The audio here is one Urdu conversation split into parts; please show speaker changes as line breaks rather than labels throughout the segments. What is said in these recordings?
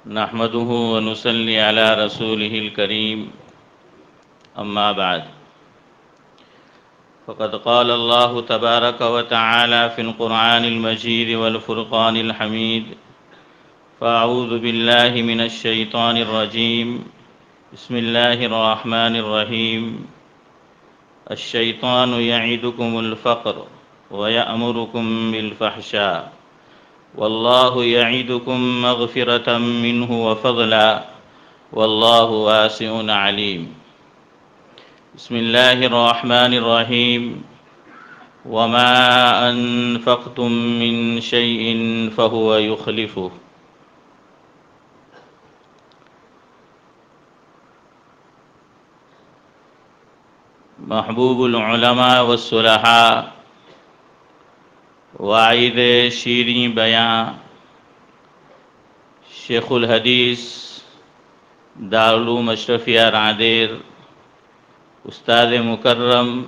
نحمده ونصلي على رسوله الكريم أما بعد فقد قال الله تبارك وتعالى في القرآن المجيد والفرقان الحميد فأعوذ بالله من الشيطان الرجيم بسم الله الرحمن الرحيم الشيطان يعدكم الفقر ويأمركم بالفحشاء والله يعدكم مغفرة منه وفضلا والله واسع عليم بسم الله الرحمن الرحيم وما أنفقتم من شيء فهو يخلفه محبوب العلماء والصلحاء واعظ شیریں بیاں شیخ الحدیث دارالعلوم اشرفیہ رادیر استاد مکرم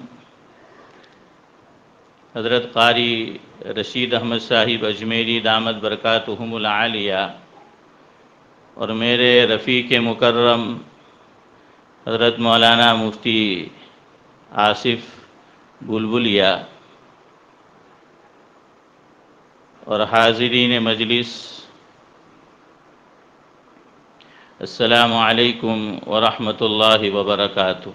حضرت قاری رشید احمد صاحب اجمیری دامت برکاتہم العالیہ اور میرے رفیق مکرم حضرت مولانا مفتی آصف بلبلیہ اور حاضرین مجلس، السلام علیکم ورحمۃ اللہ وبرکاتہ۔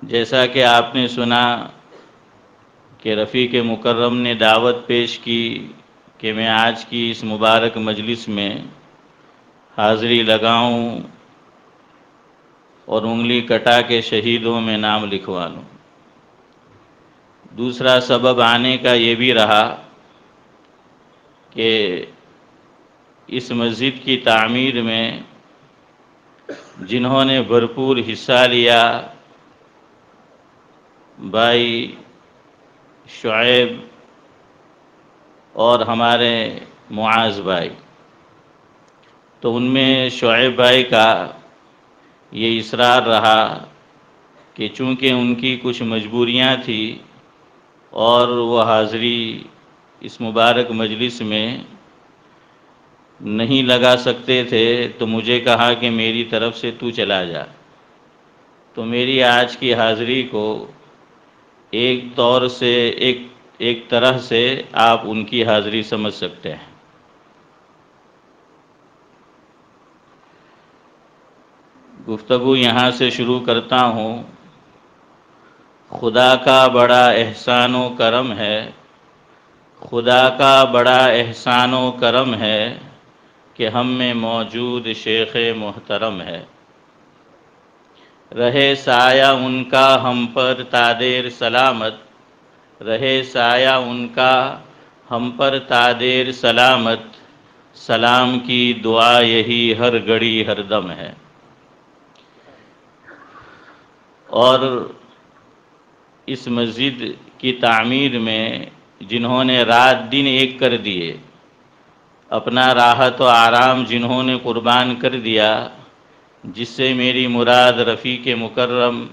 جیسا کہ آپ نے سنا کہ رفیق مکرم نے دعوت پیش کی کہ میں آج کی اس مبارک مجلس میں حاضری لگاؤں اور انگلی کٹا کے شہیدوں میں نام لکھوا لوں۔ دوسرا سبب آنے کا یہ بھی رہا کہ اس مسجد کی تعمیر میں جنہوں نے بھرپور حصہ لیا، بھائی شعیب اور ہمارے معاذ بھائی، تو ان میں شعیب بھائی کا یہ اصرار رہا کہ چونکہ ان کی کچھ مجبوریاں تھیں اور وہ حاضری اس مبارک مجلس میں نہیں لگا سکتے تھے، تو مجھے کہا کہ میری طرف سے تو چلا جا۔ تو میری آج کی حاضری کو ایک طرح سے آپ ان کی حاضری سمجھ سکتے ہیں۔ گفتگو یہاں سے شروع کرتا ہوں۔ خدا کا بڑا احسان و کرم ہے، خدا کا بڑا احسان و کرم ہے کہ ہم میں موجود شیخ محترم ہے۔ رہے سایہ ان کا ہم پر تا دیر سلامت، رہے سایہ ان کا ہم پر تا دیر سلامت، سلام کی دعا یہی ہر گھڑی ہر دم ہے۔ اور اس مسجد کی تعمیر میں جنہوں نے رات دن ایک کر دیے، اپنا راحت و آرام جنہوں نے قربان کر دیا، جس سے میری مراد رفیق مکرم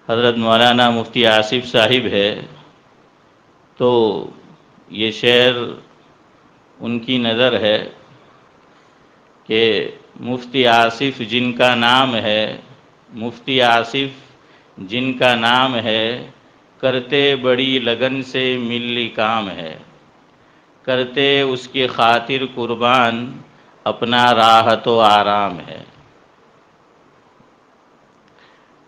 حضرت مولانا مفتی آصف صاحب ہے، تو یہ شعر ان کی نظر ہے کہ مفتی آصف جن کا نام ہے، مفتی آصف جن کا نام ہے، کرتے بڑی لگن سے ملی کام ہے، کرتے اس کی خاطر قربان اپنا راحت و آرام ہے۔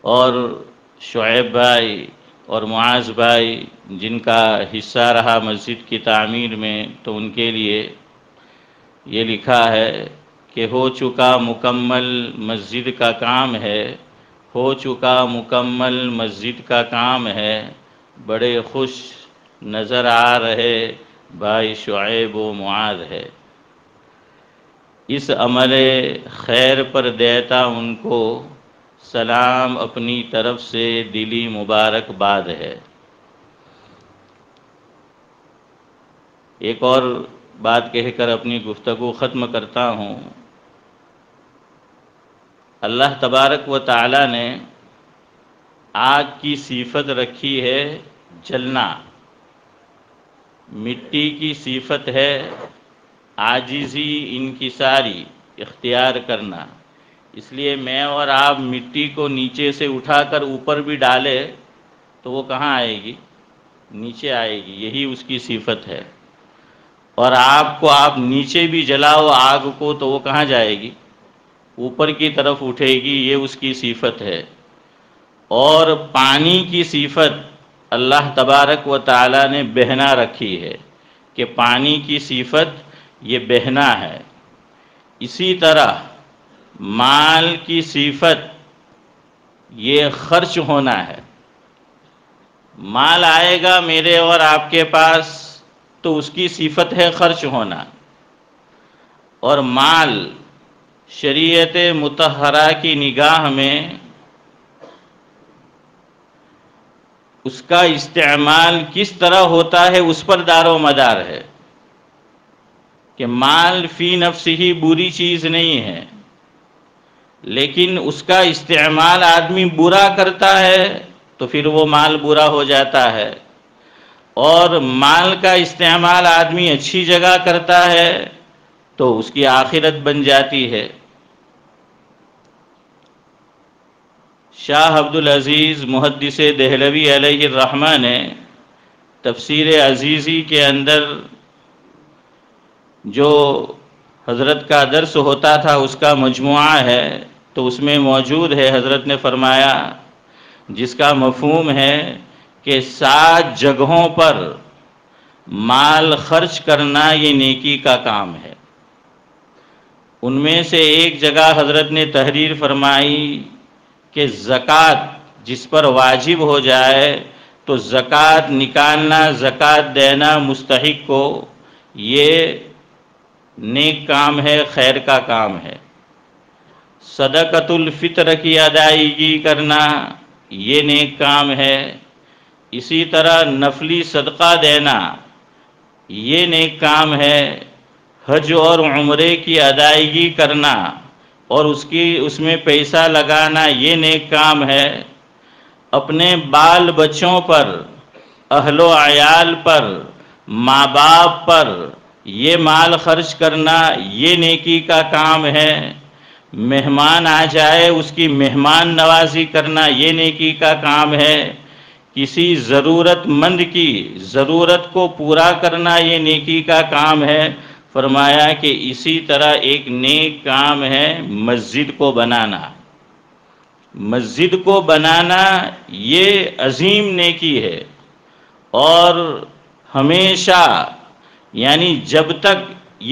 اور شعیب بھائی اور معاذ بھائی جن کا حصہ رہا مسجد کی تعمیر میں، تو ان کے لیے یہ لکھا ہے کہ ہو چکا مکمل مسجد کا کام ہے، ہو چکا مکمل مسجد کا کام ہے، بڑے خوش نظر آ رہے بھائی شعیب و معاذ ہے۔ اس عمل خیر پر دیتا ان کو سلام، اپنی طرف سے دلی مبارکباد ہے۔ ایک اور بات کہہ کر اپنی گفتگو ختم کرتا ہوں۔ اللہ تبارک و تعالی نے آگ کی صفت رکھی ہے جلنا مٹی کی صفت ہے، عاجزی انکساری اختیار کرنا. اس لیے میں اور آپ مٹی کو نیچے سے اٹھا کر اوپر بھی ڈالے تو وہ کہاں آئے گی؟ نیچے آئے گی. یہی اس کی صفت ہے. اور آپ نیچے بھی جلاؤ آگ کو تو وہ کہاں جائے گی؟ اوپر کی طرف اٹھے گی. یہ اس کی صفت ہے. اور پانی کی صفت اللہ تبارک و تعالی نے بہنا رکھی ہے کہ پانی کی صفت یہ بہنا ہے. اسی طرح مال کی صفت یہ خرچ ہونا ہے. مال آئے گا میرے اور آپ کے پاس تو اس کی صفت ہے خرچ ہونا. اور مال شریعت مطہرہ کی نگاہ میں اس کا استعمال کس طرح ہوتا ہے اس پر دار و مدار ہے کہ مال فی نفس ہی بری چیز نہیں ہے، لیکن اس کا استعمال آدمی برا کرتا ہے تو پھر وہ مال برا ہو جاتا ہے. اور مال کا استعمال آدمی اچھی جگہ کرتا ہے تو اس کی آخرت بن جاتی ہے. شاہ عبدالعزیز محدث دہلوی علیہ الرحمہ نے تفسیر عزیزی کے اندر جو حضرت کا درس ہوتا تھا اس کا مجموعہ ہے تو اس میں موجود ہے. حضرت نے فرمایا جس کا مفہوم ہے کہ 7 جگہوں پر مال خرچ کرنا یہ نیکی کا کام ہے. ان میں سے ایک جگہ حضرت نے تحریر فرمائی کہ زکوٰۃ جس پر واجب ہو جائے تو زکوٰۃ نکالنا، زکوٰۃ دینا مستحق کو یہ نیک کام ہے، خیر کا کام ہے. صدقۃ الفطر کی ادائیگی کرنا یہ نیک کام ہے. اسی طرح نفلی صدقہ دینا یہ نیک کام ہے. حج اور عمرے کی ادائیگی کرنا اور اس میں پیسہ لگانا یہ نیک کام ہے. اپنے بال بچوں پر، اہل و عیال پر، ماں باپ پر یہ مال خرچ کرنا یہ نیکی کا کام ہے. مہمان آ جائے اس کی مہمان نوازی کرنا یہ نیکی کا کام ہے. کسی ضرورت مند کی ضرورت کو پورا کرنا یہ نیکی کا کام ہے. فرمایا کہ اسی طرح ایک نیک کام ہے مسجد کو بنانا. مسجد کو بنانا یہ عظیم نیکی ہے. اور ہمیشہ یعنی جب تک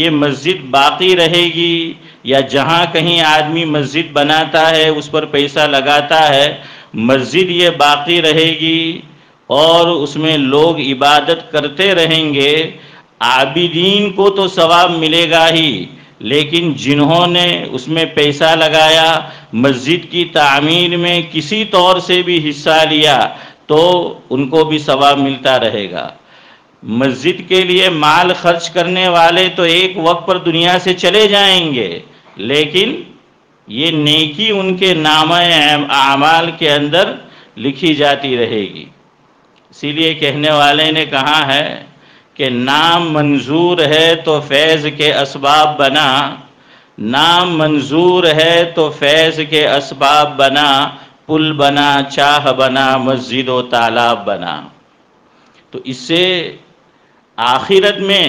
یہ مسجد باقی رہے گی یا جہاں کہیں آدمی مسجد بناتا ہے اس پر پیسہ لگاتا ہے، مسجد یہ باقی رہے گی اور اس میں لوگ عبادت کرتے رہیں گے. عابدین کو تو ثواب ملے گا ہی، لیکن جنہوں نے اس میں پیسہ لگایا، مسجد کی تعمیر میں کسی طور سے بھی حصہ لیا تو ان کو بھی ثواب ملتا رہے گا. مسجد کے لیے مال خرچ کرنے والے تو ایک وقت پر دنیا سے چلے جائیں گے، لیکن یہ نیکی ان کے نامہ اعمال کے اندر لکھی جاتی رہے گی. اسی لیے کہنے والے نے کہا ہے کہ نام منظور ہے تو فیض کے اسباب بنا، نام منظور ہے تو فیض کے اسباب بنا، پل بنا، چاہ بنا، مسجد و تالاب بنا. تو اس سے آخرت میں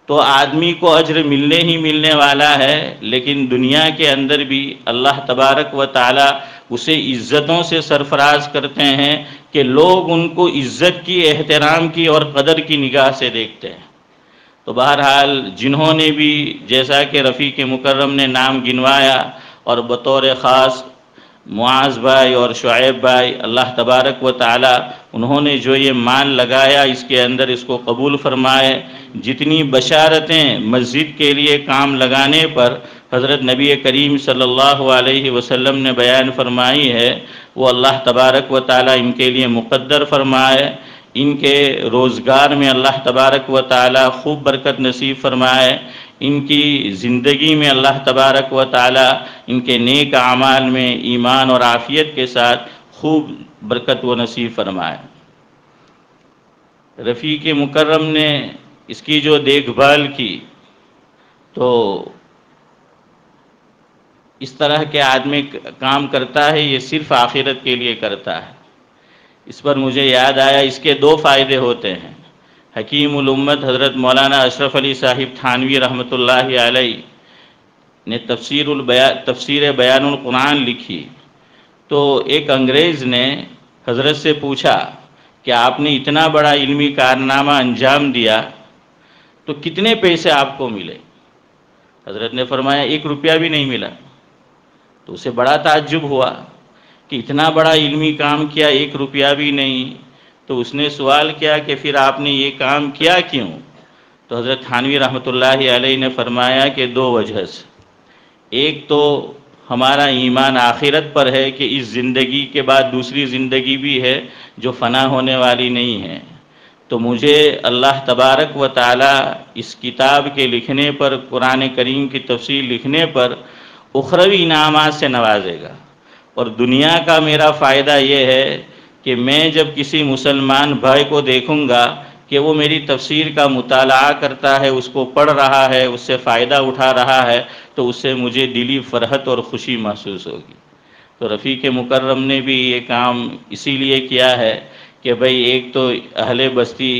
تو آدمی کو اجر ملنے ہی ملنے والا ہے، لیکن دنیا کے اندر بھی اللہ تبارک و تعالی اسے عزتوں سے سرفراز کرتے ہیں کہ لوگ ان کو عزت کی، احترام کی اور قدر کی نگاہ سے دیکھتے ہیں. تو بہرحال جنہوں نے بھی جیسا کہ رفیق مکرم نے نام گنوایا اور بطور خاص معاذ بھائی اور شعیب بھائی، اللہ تبارک و تعالی انہوں نے جو یہ مال لگایا اس کے اندر اس کو قبول فرمائے. جتنی بشارتیں مسجد کے لیے کام لگانے پر حضرت نبی کریم صلی اللہ علیہ وسلم نے بیان فرمائی ہے وہ اللہ تبارک و تعالی ان کے لیے مقدر فرمائے. ان کے روزگار میں اللہ تبارک و تعالی خوب برکت نصیب فرمائے. ان کی زندگی میں اللہ تبارک و تعالی ان کے نیک اعمال میں ایمان اور عافیت کے ساتھ خوب برکت و نصیب فرمائے. رفیق مکرم نے اس کی جو دیکھ بھال کی تو اس طرح کے آدمی کام کرتا ہے یہ صرف آخرت کے لیے کرتا ہے۔ اس پر مجھے یاد آیا اس کے دو فائدے ہوتے ہیں۔ حکیم الامت حضرت مولانا اشرف علی صاحب تھانوی رحمۃ اللہ علیہ نے تفسیر بیان القرآن لکھی، تو ایک انگریز نے حضرت سے پوچھا کہ آپ نے اتنا بڑا علمی کارنامہ انجام دیا تو کتنے پیسے آپ کو ملے؟ حضرت نے فرمایا 1 روپیہ بھی نہیں ملا۔ تو اسے بڑا تعجب ہوا کہ اتنا بڑا علمی کام کیا 1 روپیہ بھی نہیں۔ تو اس نے سوال کیا کہ پھر آپ نے یہ کام کیا کیوں؟ تو حضرت تھانوی رحمۃ اللہ علیہ نے فرمایا کہ 2 وجہ سے۔ ایک تو ہمارا ایمان آخرت پر ہے کہ اس زندگی کے بعد دوسری زندگی بھی ہے جو فنا ہونے والی نہیں ہے، تو مجھے اللہ تبارک و تعالی اس کتاب کے لکھنے پر، قرآن کریم کی تفسیر لکھنے پر اخروی انعامات سے نوازے گا۔ اور دنیا کا میرا فائدہ یہ ہے کہ میں جب کسی مسلمان بھائی کو دیکھوں گا کہ وہ میری تفسیر کا مطالعہ کرتا ہے، اس کو پڑھ رہا ہے، اس سے فائدہ اٹھا رہا ہے، تو اس سے مجھے دلی فرحت اور خوشی محسوس ہوگی۔ تو رفیق مکرم نے بھی یہ کام اسی لیے کیا ہے کہ بھئی ایک تو اہل بستی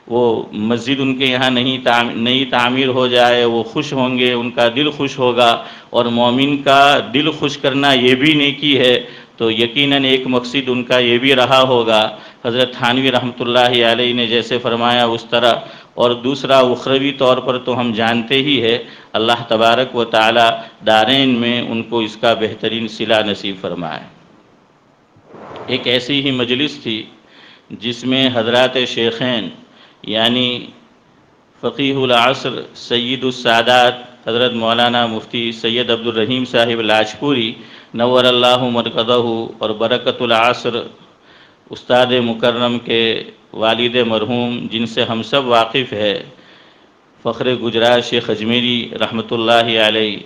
وہ مسجد ان کے یہاں نئی تعمیر ہو جائے، وہ خوش ہوں گے، ان کا دل خوش ہوگا، اور مومن کا دل خوش کرنا یہ بھی نیکی ہے، تو یقیناً ایک مقصد ان کا یہ بھی رہا ہوگا حضرت تھانوی رحمۃ اللہ علیہ نے جیسے فرمایا اس طرح۔ اور دوسرا اخروی طور پر تو ہم جانتے ہی ہے اللہ تبارک و تعالی دارین میں ان کو اس کا بہترین صلہ نصیب فرمائے۔ ایک ایسی ہی مجلس تھی جس میں حضرات شیخین یعنی فقیہ العصر سید السادات حضرت مولانا مفتی سید عبدالرحیم صاحب لاجپوری نور اللہ مرکزہ اور برکت العصر استاد مکرم کے والد مرحوم جن سے ہم سب واقف ہے فخر گجرات شیخ اجمیری رحمۃ اللہ علیہ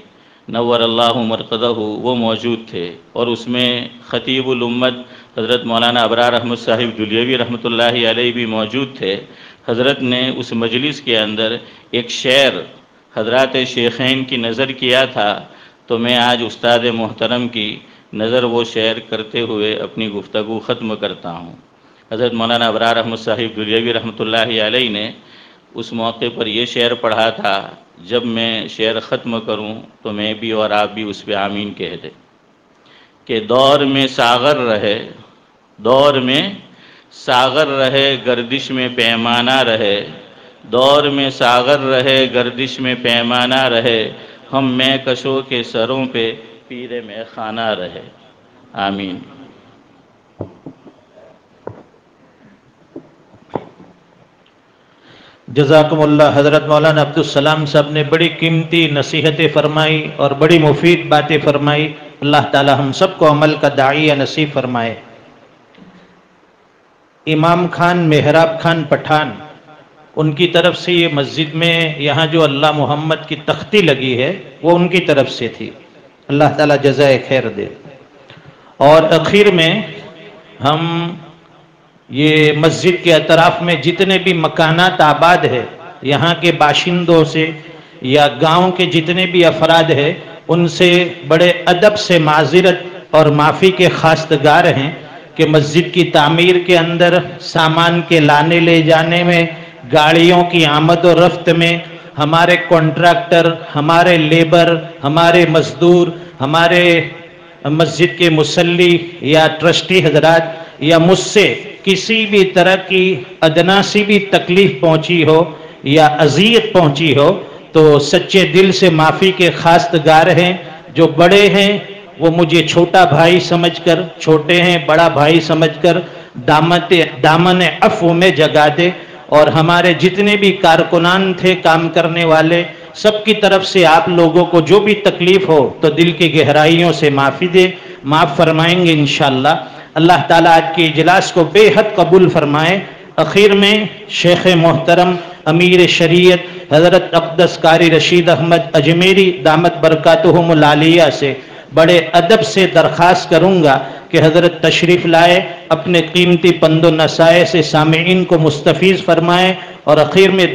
نور اللہ مرکزہ وہ موجود تھے، اور اس میں خطیب الامت حضرت مولانا ابرار احمد صاحب دلیوی رحمۃ اللہ علیہ بھی موجود تھے۔ حضرت نے اس مجلس کے اندر ایک شعر حضرات شیخین کی نظر کیا تھا، تو میں آج استاد محترم کی نظر وہ شعر کرتے ہوئے اپنی گفتگو ختم کرتا ہوں۔ حضرت مولانا ابرار احمد صاحب دلیوی رحمۃ اللہ علیہ نے اس موقع پر یہ شعر پڑھا تھا، جب میں شعر ختم کروں تو میں بھی اور آپ بھی اس پہ آمین کہہ دیں کہ دور میں ساغر رہے، دور میں ساغر رہے، گردش میں پیمانہ رہے، دور میں ساغر رہے، گردش میں پیمانہ رہے، ہم میں کشوں کے سروں پہ پیر میں خانہ رہے۔ آمین۔
جزاکم اللہ۔ حضرت مولانا عبدالسلام صاحب نے بڑی قیمتی نصیحتیں فرمائی اور بڑی مفید باتیں فرمائی۔ اللہ تعالی ہم سب کو عمل کا داعیہ نصیب فرمائے۔ امام خان محراب خان پٹھان ان کی طرف سے یہ مسجد میں یہاں جو اللہ محمد کی تختی لگی ہے وہ ان کی طرف سے تھی، اللہ تعالیٰ جزائے خیر دے۔ اور اخیر میں ہم یہ مسجد کے اطراف میں جتنے بھی مکانات آباد ہے یہاں کے باشندوں سے یا گاؤں کے جتنے بھی افراد ہیں ان سے بڑے ادب سے معذرت اور معافی کے خواستگار ہیں کہ مسجد کی تعمیر کے اندر سامان کے لانے لے جانے میں، گاڑیوں کی آمد و رفت میں ہمارے کنٹریکٹر، ہمارے لیبر، ہمارے مزدور، ہمارے مسجد کے مصلی یا ٹرسٹی حضرات یا مجھ سے کسی بھی طرح کی ادنا سی بھی تکلیف پہنچی ہو یا اذیت پہنچی ہو تو سچے دل سے معافی کے خواستگار ہیں۔ جو بڑے ہیں وہ مجھے چھوٹا بھائی سمجھ کر، چھوٹے ہیں بڑا بھائی سمجھ کر دامن عفو میں جگا دے، اور ہمارے جتنے بھی کارکنان تھے کام کرنے والے سب کی طرف سے آپ لوگوں کو جو بھی تکلیف ہو تو دل کی گہرائیوں سے معافی دے، معاف فرمائیں گے انشاءاللہ۔ اللہ تعالیٰ آج کے اجلاس کو بے حد قبول فرمائے۔ اخیر میں شیخ محترم امیر شریعت حضرت اقدس قاری رشید احمد اجمیری دامت برکاتہم العالیہ سے بڑے ادب سے درخواست کروں گا کہ حضرت تشریف لائے اپنے قیمتی پند و نصائح سے سامعین کو مستفیض فرمائیں اور اخیر میں